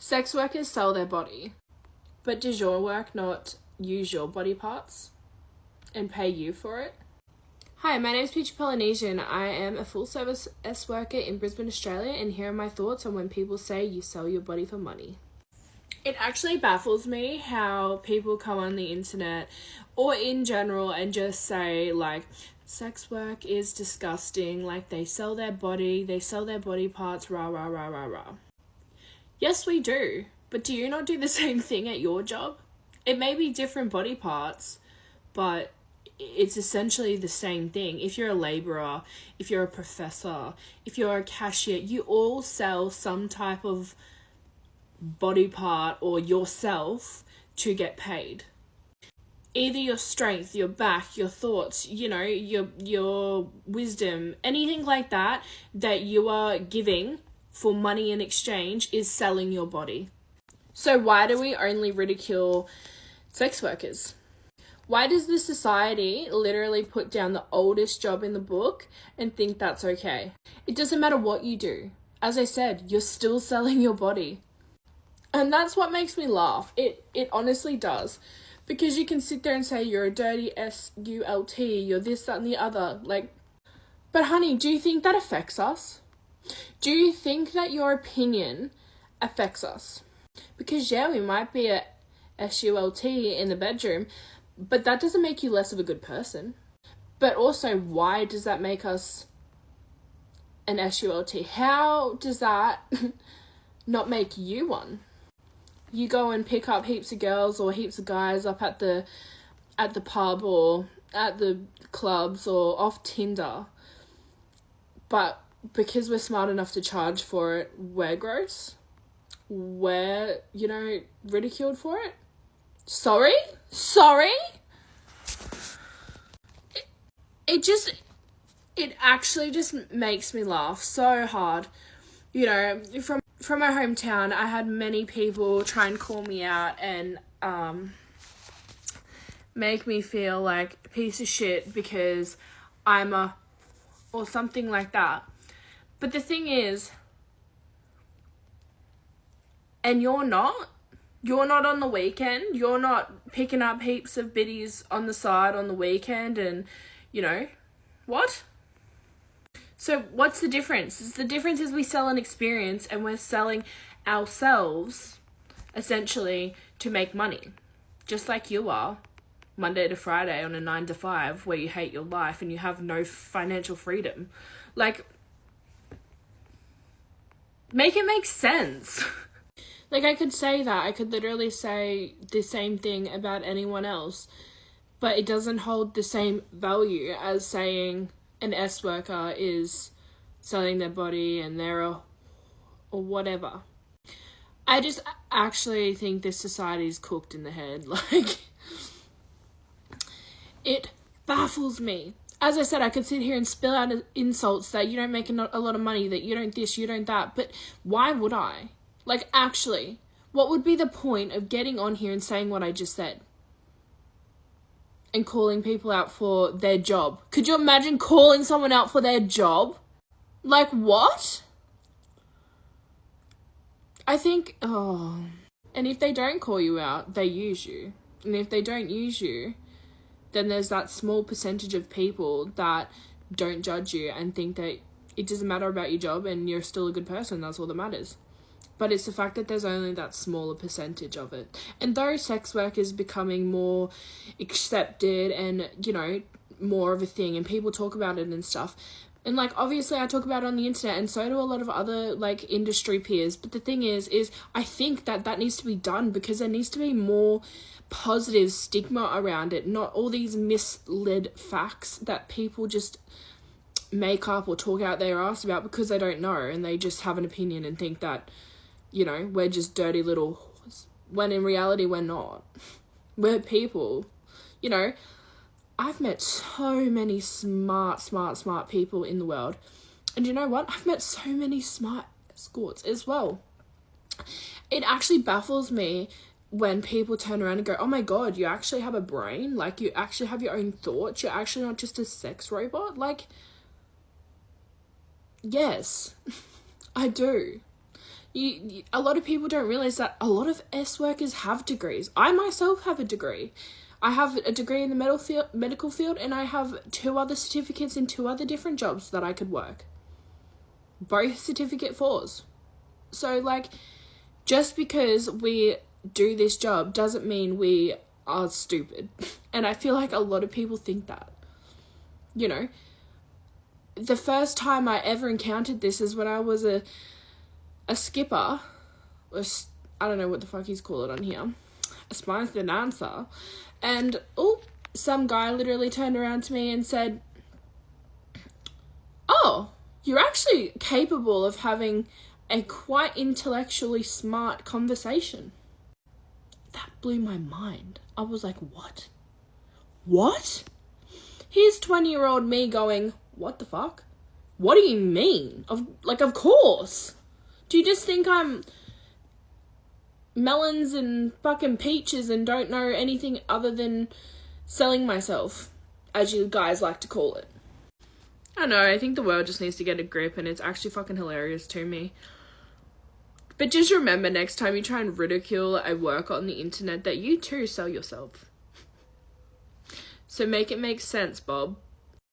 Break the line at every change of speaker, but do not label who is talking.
Sex workers sell their body, but does your work not use your body parts and pay you for it? Hi, my name is Peach Polynesian. I am a full-service S worker in Brisbane, Australia, and here are my thoughts on when people say you sell your body for money. It actually baffles me how people come on the internet or in general and just say, like, sex work is disgusting, like they sell their body parts, rah, rah, rah, rah, rah. Yes, we do. But do you not do the same thing at your job? It may be different body parts, but it's essentially the same thing. If you're a labourer, if you're a professor, if you're a cashier, you all sell some type of body part or yourself to get paid. Either your strength, your back, your thoughts, your wisdom, anything like that you are giving for money in exchange is selling your body. So why do we only ridicule sex workers? Why does the society literally put down the oldest job in the book and think that's okay? It doesn't matter what you do. As I said, you're still selling your body. And that's what makes me laugh. It honestly does. Because you can sit there and say you're a dirty SULT, you're this, that, and the other. But honey, do you think that affects us? Do you think that your opinion affects us? Because yeah, we might be a SULT in the bedroom, but that doesn't make you less of a good person. But also, why does that make us an SULT? How does that not make you one? You go and pick up heaps of girls or heaps of guys up at the pub or at the clubs or off Tinder. But because we're smart enough to charge for it, we're gross. We're, ridiculed for it. Sorry? It actually just makes me laugh so hard. From my hometown, I had many people try and call me out and make me feel like a piece of shit because or something like that. But the thing is, and you're not on the weekend, you're not picking up heaps of biddies on the side on the weekend and, what? So what's the difference? The difference is we sell an experience and we're selling ourselves, essentially, to make money. Just like you are, Monday to Friday on a 9 to 5, where you hate your life and you have no financial freedom. Make it make sense. I could say that. I could literally say the same thing about anyone else, but it doesn't hold the same value as saying an S worker is selling their body and they're or whatever. I just actually think this society is cooked in the head. It baffles me. As I said, I could sit here and spill out insults that you don't make a lot of money, that you don't this, you don't that, but why would I? Actually, what would be the point of getting on here and saying what I just said? And calling people out for their job. Could you imagine calling someone out for their job? What? I think, and if they don't call you out, they use you. And if they don't use you, then there's that small percentage of people that don't judge you and think that it doesn't matter about your job and you're still a good person. That's all that matters. But it's the fact that there's only that smaller percentage of it. And though sex work is becoming more accepted and, more of a thing, and people talk about it and stuff, and, obviously I talk about it on the internet, and so do a lot of other, industry peers. But the thing is I think that needs to be done because there needs to be more positive stigma around it, not all these misled facts that people just make up or talk out their ass about because they don't know, and they just have an opinion and think that, we're just dirty little whores, when in reality we're not. We're people. I've met so many smart people in the world. And you know what? I've met so many smart escorts as well. It actually baffles me when people turn around and go, oh my God, you actually have a brain? You actually have your own thoughts? You're actually not just a sex robot? Yes, I do. A lot of people don't realize that a lot of S workers have degrees. I myself have a degree. I have a degree in the medical field, and I have 2 other certificates in 2 other different jobs that I could work. Both certificate 4s. So, like, just because we do this job doesn't mean we are stupid. And I feel like a lot of people think that. You know, the first time I ever encountered this is when I was a skipper, or I don't know what the fuck he's called it on here, a spine dancer, and some guy literally turned around to me and said, "Oh, you're actually capable of having a quite intellectually smart conversation." That blew my mind. I was like, what? What? Here's 20-year-old me going, what the fuck? What do you mean? Of course. Do you just think I'm melons and fucking peaches and don't know anything other than selling myself, as you guys like to call it? I don't know, I think the world just needs to get a grip, and it's actually fucking hilarious to me. But just remember, next time you try and ridicule a work on the internet, that you too sell yourself. So make it make sense, Bob.